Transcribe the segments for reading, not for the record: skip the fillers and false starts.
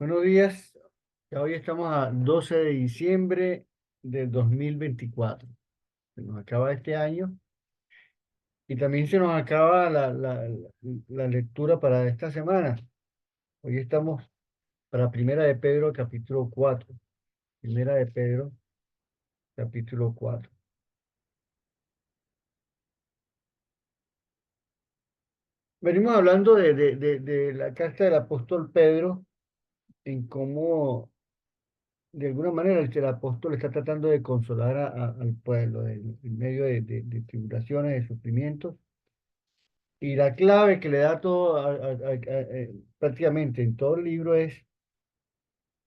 Buenos días. Ya hoy estamos a 12 de diciembre del 2024. Se nos acaba este año y también se nos acaba la lectura para esta semana. Hoy estamos para Primera de Pedro, capítulo 4. Primera de Pedro, capítulo 4. Venimos hablando de la carta del apóstol Pedro, en cómo de alguna manera el apóstol está tratando de consolar al pueblo en medio de tribulaciones, de sufrimientos. Y la clave que le da todo, prácticamente en todo el libro, es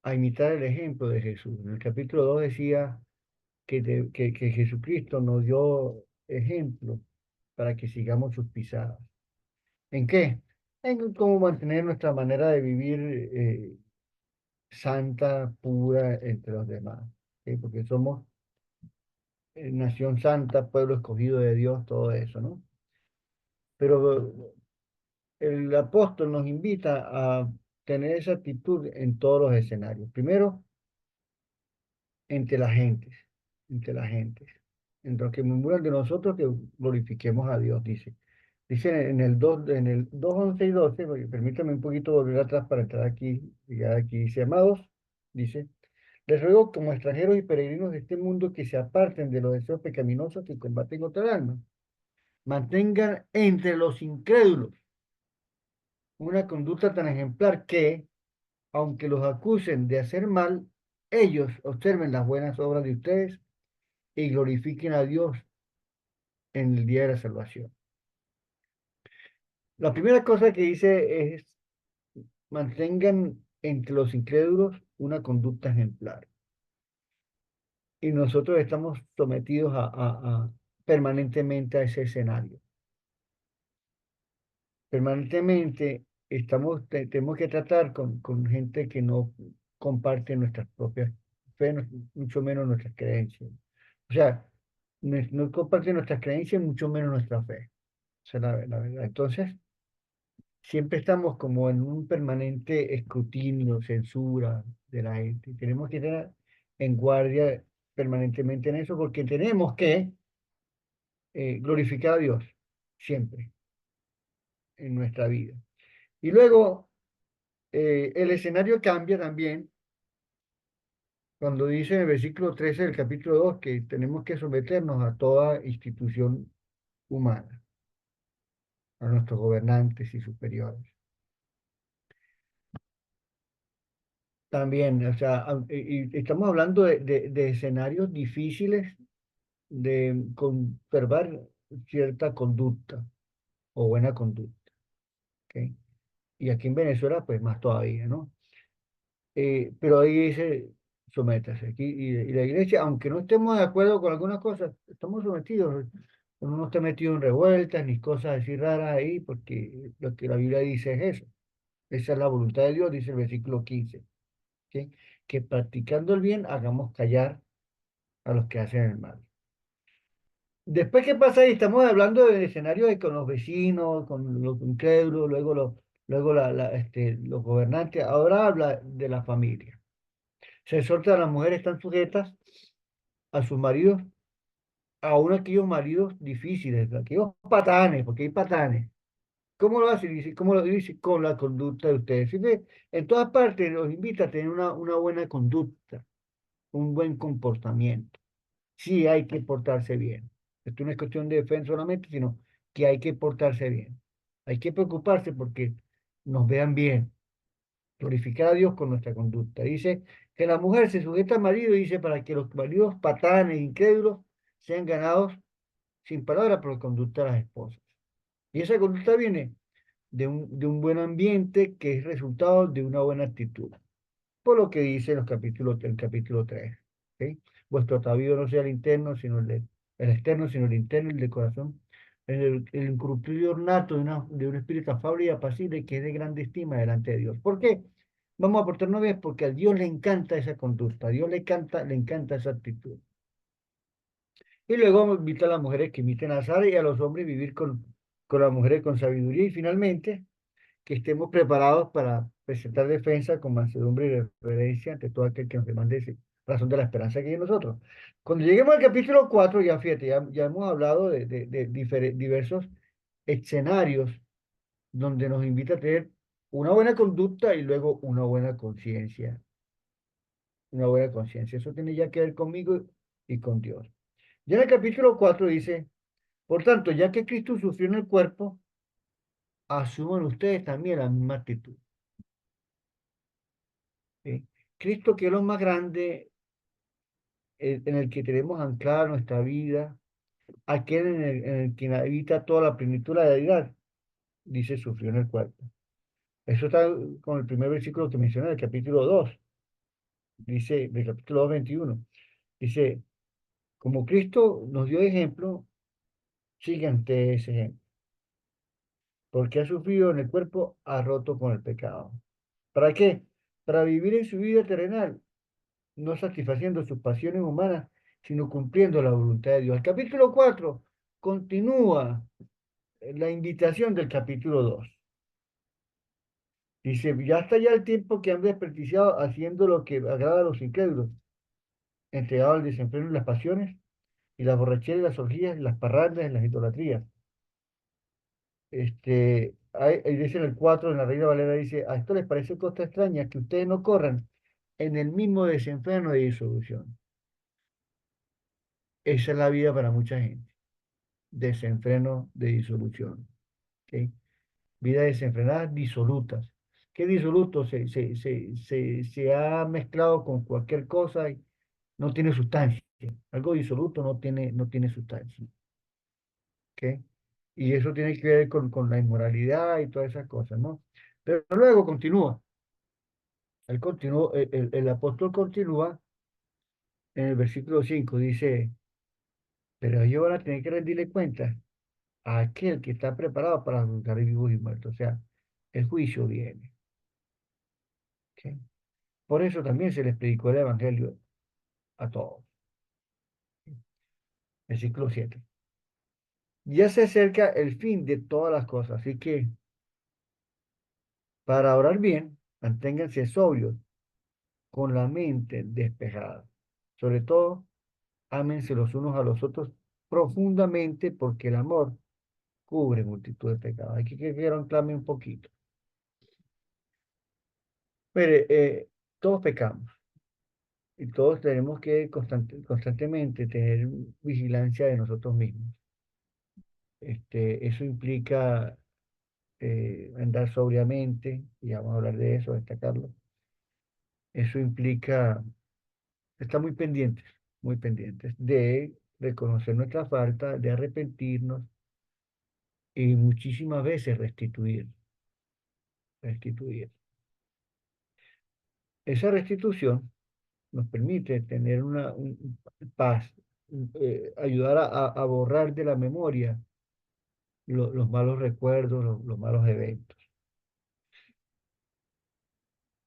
a imitar el ejemplo de Jesús. En el capítulo 2 decía que Jesucristo nos dio ejemplo para que sigamos sus pisadas. ¿En qué? En cómo mantener nuestra manera de vivir santa, pura entre los demás. ¿Sí? Porque somos nación santa, pueblo escogido de Dios, todo eso, ¿no? Pero el apóstol nos invita a tener esa actitud en todos los escenarios. Primero, entre las gentes, entre las gentes. Entre los que murmuran de nosotros, que glorifiquemos a Dios, dice. Dice en el 2 11 y 12, porque permítame un poquito volver atrás para entrar aquí, llegar aquí, dice, amados, dice, les ruego como extranjeros y peregrinos de este mundo que se aparten de los deseos pecaminosos que combaten contra el alma. Mantengan entre los incrédulos una conducta tan ejemplar que, aunque los acusen de hacer mal, ellos observen las buenas obras de ustedes y glorifiquen a Dios en el día de la salvación. La primera cosa que dice es mantengan entre los incrédulos una conducta ejemplar. Y nosotros estamos sometidos permanentemente a ese escenario. Permanentemente tenemos que tratar con gente que no comparte nuestras propias fe, mucho menos nuestras creencias. O sea, no comparte nuestras creencias, mucho menos nuestra fe. Esa es la verdad. Entonces, siempre estamos como en un permanente escrutinio, censura de la gente. Tenemos que estar en guardia permanentemente en eso porque tenemos que glorificar a Dios siempre en nuestra vida. Y luego, el escenario cambia también cuando dice en el versículo 13 del capítulo 2 que tenemos que someternos a toda institución humana, a nuestros gobernantes y superiores. También, o sea, y estamos hablando de escenarios difíciles de conservar cierta conducta o buena conducta, ¿ok? Y aquí en Venezuela, pues más todavía, ¿no? Pero ahí dice, sométase aquí. Y la iglesia, aunque no estemos de acuerdo con algunas cosas, estamos sometidos. Uno no está metido en revueltas ni cosas así raras ahí, porque lo que la Biblia dice es eso. Esa es la voluntad de Dios, dice el versículo 15. ¿Ok? Que practicando el bien hagamos callar a los que hacen el mal. Después, ¿qué pasa ahí? Estamos hablando de escenarios con los vecinos, con los incrédulos, luego los gobernantes. Ahora habla de la familia. Se exhorta a las mujeres están sujetas a sus maridos, aún aquellos maridos difíciles, aquellos patanes, porque hay patanes. ¿Cómo lo hace? Dice, ¿cómo lo dice? Con la conducta de ustedes. Fíjate, en todas partes los invita a tener una buena conducta, un buen comportamiento. Sí, hay que portarse bien. Esto no es cuestión de defensa solamente, sino que hay que portarse bien. Hay que preocuparse porque nos vean bien, glorificar a Dios con nuestra conducta. Dice que la mujer se sujeta al marido, dice, para que los maridos patanes, incrédulos, sean ganados sin palabra por la conducta de las esposas. Y esa conducta viene de un buen ambiente que es resultado de una buena actitud. Por lo que dice el capítulo 3. ¿Ok? Vuestro atavío no sea el interno, sino el externo, sino el interno, el del corazón. El incorruptible ornato de un espíritu afable y apacible que es de grande estima delante de Dios. ¿Por qué? Vamos a portarnos bien porque a Dios le encanta esa conducta, a Dios le encanta esa actitud. Y luego invita a las mujeres que imiten a Sara y a los hombres vivir con las mujeres con sabiduría y finalmente que estemos preparados para presentar defensa con mansedumbre y reverencia ante todo aquel que nos demande razón de la esperanza que hay en nosotros. Cuando lleguemos al capítulo 4 ya fíjate, ya hemos hablado de diversos escenarios donde nos invita a tener una buena conducta y luego una buena conciencia. Una buena conciencia. Eso tiene ya que ver conmigo y con Dios. Ya en el capítulo 4 dice, por tanto, ya que Cristo sufrió en el cuerpo, asuman ustedes también la misma actitud. ¿Sí? Cristo, que es lo más grande, en el que tenemos anclada nuestra vida, aquel en el que habita toda la plenitud de la deidad, dice, sufrió en el cuerpo. Eso está con el primer versículo que mencioné, del capítulo 2, dice, del capítulo 2, 21. Dice, como Cristo nos dio ejemplo, sigan ustedes ese ejemplo, porque ha sufrido en el cuerpo, ha roto con el pecado. ¿Para qué? Para vivir en su vida terrenal, no satisfaciendo sus pasiones humanas, sino cumpliendo la voluntad de Dios. El capítulo 4 continúa la invitación del capítulo 2. Dice, ya está ya el tiempo que han desperdiciado haciendo lo que agrada a los incrédulos, entregado al desenfreno y las pasiones, y las borracheras, y las orgías, y las parrandas, y las idolatrías. Ahí dice en el 4 en la Reina Valera, dice, a esto les parece cosa extraña que ustedes no corran en el mismo desenfreno de disolución. Esa es la vida para mucha gente, desenfreno de disolución. ¿Ok? Vida desenfrenadas, disolutas. ¿Qué disoluto? Se ha mezclado con cualquier cosa y no tiene sustancia. Algo disoluto no tiene sustancia. ¿Ok? Y eso tiene que ver con la inmoralidad y todas esas cosas, ¿no? Pero luego continúa. El apóstol continúa en el versículo 5, dice, pero ellos van a tener que rendirle cuenta a aquel que está preparado para juzgar vivos y muertos. O sea, el juicio viene. ¿Ok? Por eso también se les predicó el Evangelio a todos. Versículo 7. Ya se acerca el fin de todas las cosas, así que para orar bien, manténganse sobrios, con la mente despejada. Sobre todo, ámense los unos a los otros profundamente, porque el amor cubre multitud de pecados. Aquí quiero anclarme un poquito. Mire, todos pecamos y todos tenemos que constantemente tener vigilancia de nosotros mismos. Eso implica andar sobriamente, y vamos a hablar de eso, destacarlo. Eso implica estar muy pendientes de reconocer nuestra falta, de arrepentirnos y muchísimas veces restituir. Esa restitución nos permite tener paz, ayudar a borrar de la memoria los malos recuerdos, los malos eventos.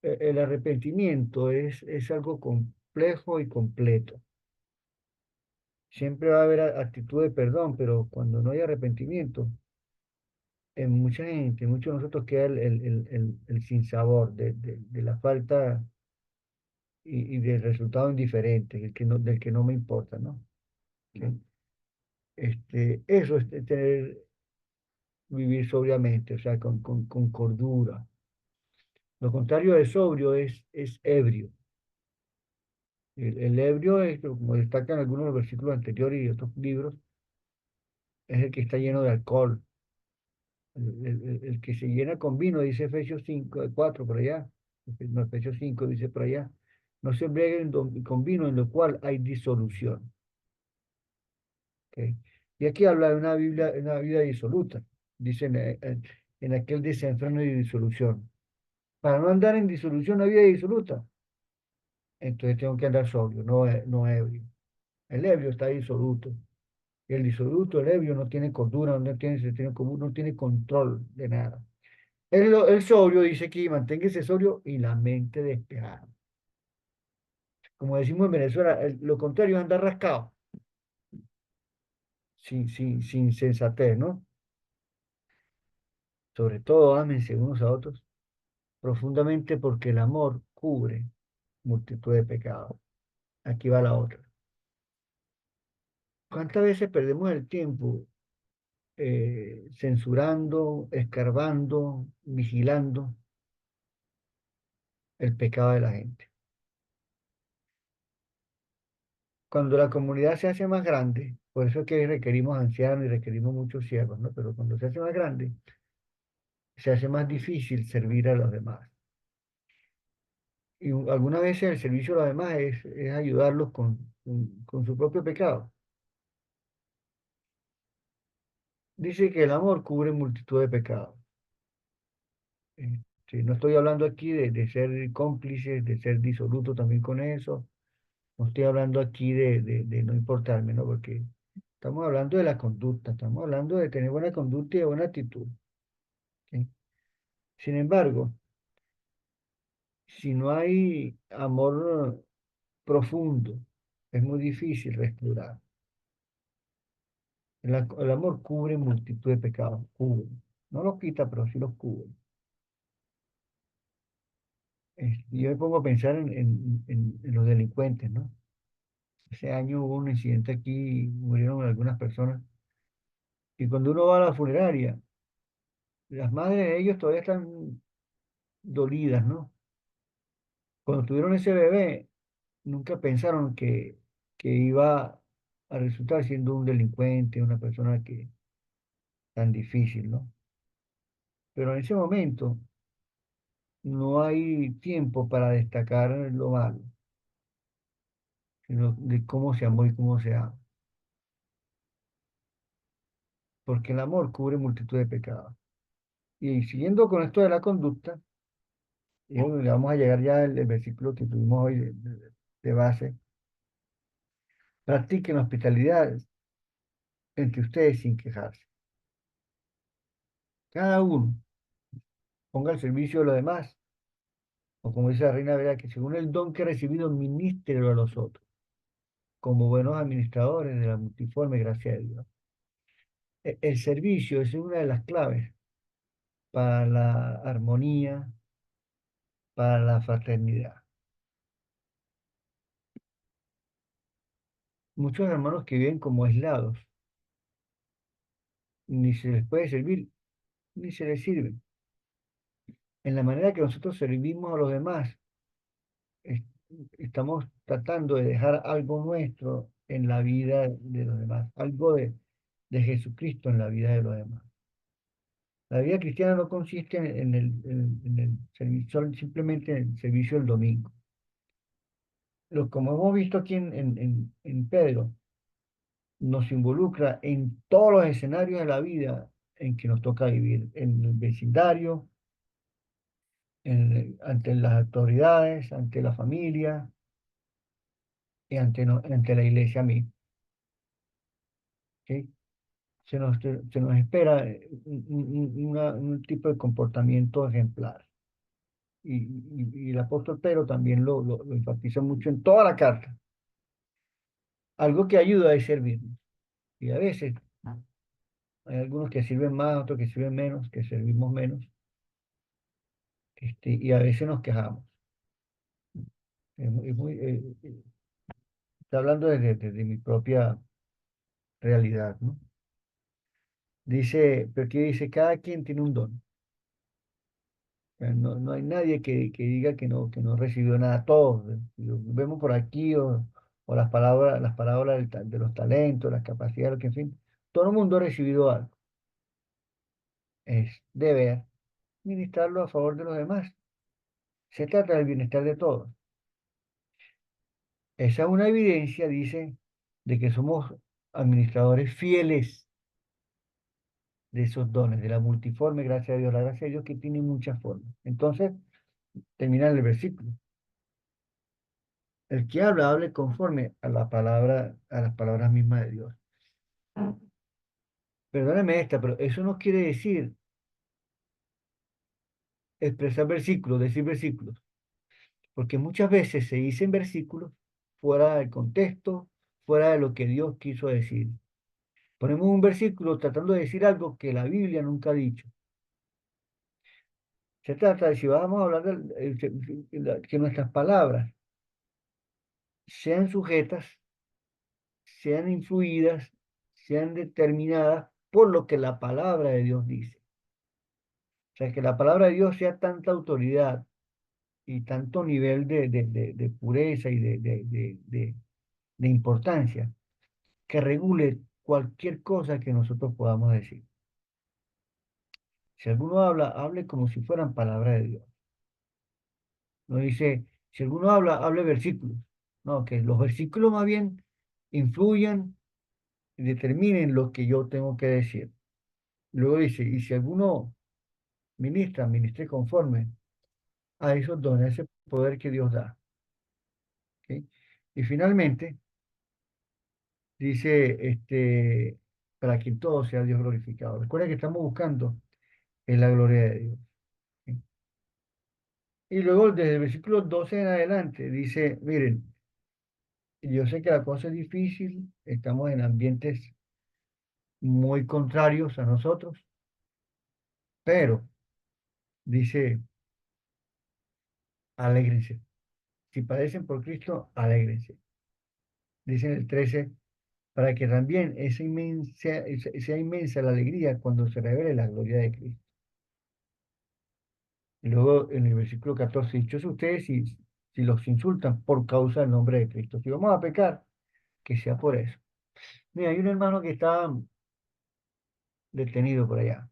El arrepentimiento es algo complejo y completo. Siempre va a haber actitud de perdón, pero cuando no hay arrepentimiento, en mucha gente, en muchos de nosotros queda el sinsabor de la falta y del resultado indiferente, del que no me importa, ¿no? ¿Sí? Eso es vivir sobriamente, o sea, con cordura. Lo contrario de sobrio es ebrio. El ebrio es, como destacan algunos versículos anteriores y otros libros, es el que está lleno de alcohol. El que se llena con vino, dice Efesios 5, 4 por allá. No, Efesios 5 dice por allá. No se embriaguen con vino en lo cual hay disolución. ¿Ok? Y aquí habla de una vida disoluta. Dice en aquel desenfreno y disolución. Para no andar en disolución, una vida disoluta, entonces tengo que andar sobrio, no ebrio. El ebrio está disoluto. El disoluto, el ebrio, no tiene cordura, no tiene sentido común, no tiene control de nada. El sobrio dice aquí, manténgase sobrio y la mente despejada. Como decimos en Venezuela, lo contrario es andar rascado, sin sensatez, ¿no? Sobre todo, ámense unos a otros profundamente porque el amor cubre multitud de pecados. Aquí va la otra. ¿Cuántas veces perdemos el tiempo censurando, escarbando, vigilando el pecado de la gente? Cuando la comunidad se hace más grande, por eso es que requerimos ancianos y requerimos muchos siervos, ¿no? Pero cuando se hace más grande, se hace más difícil servir a los demás. Y algunas veces el servicio a los demás es ayudarlos con su propio pecado. Dice que el amor cubre multitud de pecados. No estoy hablando aquí de ser cómplices, de ser disoluto también con eso. No estoy hablando aquí de no importarme, ¿no? Porque estamos hablando de la conducta, estamos hablando de tener buena conducta y de buena actitud. ¿Sí? Sin embargo, si no hay amor profundo, es muy difícil restaurar. El amor cubre multitud de pecados, cubre. No los quita, pero sí los cubre. Y yo me pongo a pensar en los delincuentes, ¿no? Ese año hubo un incidente aquí, murieron algunas personas. Y cuando uno va a la funeraria, las madres de ellos todavía están dolidas, ¿no? Cuando tuvieron ese bebé, nunca pensaron que iba a resultar siendo un delincuente, una persona que tan difícil, ¿no? Pero en ese momento no hay tiempo para destacar lo malo, sino de cómo se amó y cómo se ama. Porque el amor cubre multitud de pecados. Y siguiendo con esto de la conducta, y le vamos a llegar ya al versículo que tuvimos hoy de base. Practiquen hospitalidad entre ustedes sin quejarse. Cada uno ponga al servicio de los demás, o como dice la Reina Vera, que según el don que ha recibido, ministrelo a los otros, como buenos administradores de la multiforme gracia de Dios. El servicio es una de las claves para la armonía, para la fraternidad. Muchos hermanos que viven como aislados, ni se les puede servir, ni se les sirve. En la manera que nosotros servimos a los demás, es- estamos tratando de dejar algo nuestro en la vida de los demás, algo de Jesucristo en la vida de los demás. La vida cristiana no consiste en el servicio, simplemente en el servicio del domingo. Como hemos visto aquí en Pedro, nos involucra en todos los escenarios de la vida en que nos toca vivir, en el vecindario, ante las autoridades, ante la familia y ante la iglesia misma. ¿Sí? Se nos espera un tipo de comportamiento ejemplar. Y el apóstol Pedro también lo enfatiza mucho en toda la carta. Algo que ayuda es servirnos. Y a veces hay algunos que sirven más, otros que sirven menos, que servimos menos, y a veces nos quejamos. Está hablando desde mi propia realidad, ¿no? Dice, pero aquí dice, cada quien tiene un don. No hay nadie que diga que no recibió nada. Todos, lo vemos por aquí, o las palabras de los talentos, las capacidades, lo que en fin, todo el mundo ha recibido algo. Es deber ministrarlo a favor de los demás. Se trata del bienestar de todos. Esa es una evidencia, dice, de que somos administradores fieles de esos dones, de la multiforme gracia de Dios, la gracia de Dios que tiene muchas formas. Entonces, termina el versículo. El que habla, hable conforme a la palabra, a las palabras mismas de Dios. Perdóneme esta, pero eso no quiere decir expresar versículos, decir versículos, porque muchas veces se dicen versículos fuera del contexto, fuera de lo que Dios quiso decir. Ponemos un versículo tratando de decir algo que la Biblia nunca ha dicho. Se trata de, si vamos a hablar de, que nuestras palabras sean sujetas, sean influidas, sean determinadas por lo que la palabra de Dios dice. O sea, que la palabra de Dios sea tanta autoridad y tanto nivel de pureza y de importancia que regule cualquier cosa que nosotros podamos decir. Si alguno habla, hable como si fueran palabras de Dios. No dice, si alguno habla, hable versículos. No, que los versículos más bien influyan y determinen lo que yo tengo que decir. Luego dice, y si alguno ministra, ministre conforme a esos dones, a ese poder que Dios da. ¿Ok? Y finalmente, dice, para que todo sea Dios glorificado. Recuerda que estamos buscando en la gloria de Dios. ¿Ok? Y luego desde el versículo 12 en adelante dice, miren, yo sé que la cosa es difícil, estamos en ambientes muy contrarios a nosotros, pero dice, alégrense. Si padecen por Cristo, alégrense. Dice en el 13, para que también sea inmensa la alegría cuando se revele la gloria de Cristo. Y luego en el versículo 14, dichos ustedes si los insultan por causa del nombre de Cristo. Si vamos a pecar, que sea por eso. Mira, hay un hermano que está detenido por allá.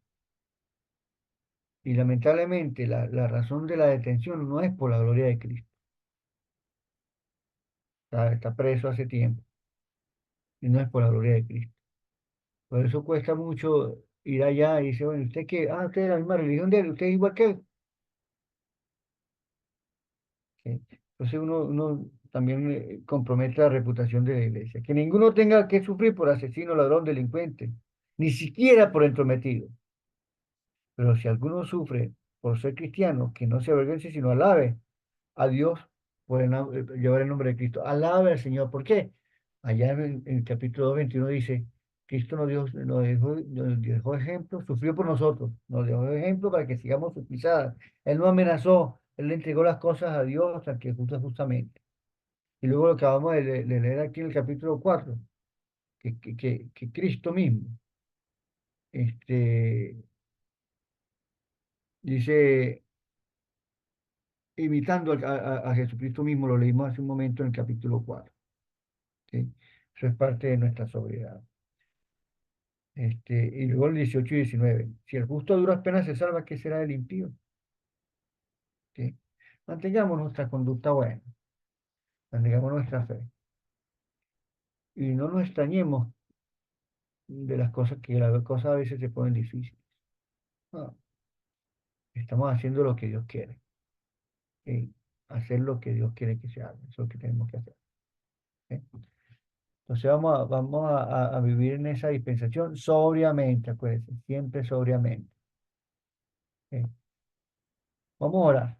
Y lamentablemente la razón de la detención no es por la gloria de Cristo. Está preso hace tiempo y no es por la gloria de Cristo. Por eso cuesta mucho ir allá y dice, bueno, ¿usted qué? Ah, usted es de la misma religión de él, usted es igual que él. ¿Sí? Entonces uno también compromete la reputación de la iglesia. Que ninguno tenga que sufrir por asesino, ladrón, delincuente, ni siquiera por entrometido. Pero si alguno sufre por ser cristiano, que no se avergüence, sino alabe a Dios por llevar el nombre de Cristo. Alabe al Señor. ¿Por qué? Allá en el capítulo 21 dice, Cristo nos dejó ejemplo, sufrió por nosotros, nos dejó ejemplo para que sigamos sus pisadas. Él no amenazó, Él le entregó las cosas a Dios al que juzga justamente. Y luego lo que acabamos de leer aquí en el capítulo 4 que Cristo mismo, este, dice, imitando a Jesucristo mismo, lo leímos hace un momento en el capítulo 4. ¿Sí? Eso es parte de nuestra sobriedad. Y luego el 18 y 19. Si el justo a duras penas se salva, ¿qué será del impío? ¿Sí? Mantengamos nuestra conducta buena, mantengamos nuestra fe. Y no nos extrañemos de las cosas que las cosas a veces se ponen difíciles. No, estamos haciendo lo que Dios quiere. ¿Sí? Hacer lo que Dios quiere que se haga. Eso es lo que tenemos que hacer. ¿Sí? Entonces vamos a vivir en esa dispensación sobriamente, acuérdense, siempre sobriamente. ¿Sí? Vamos a orar.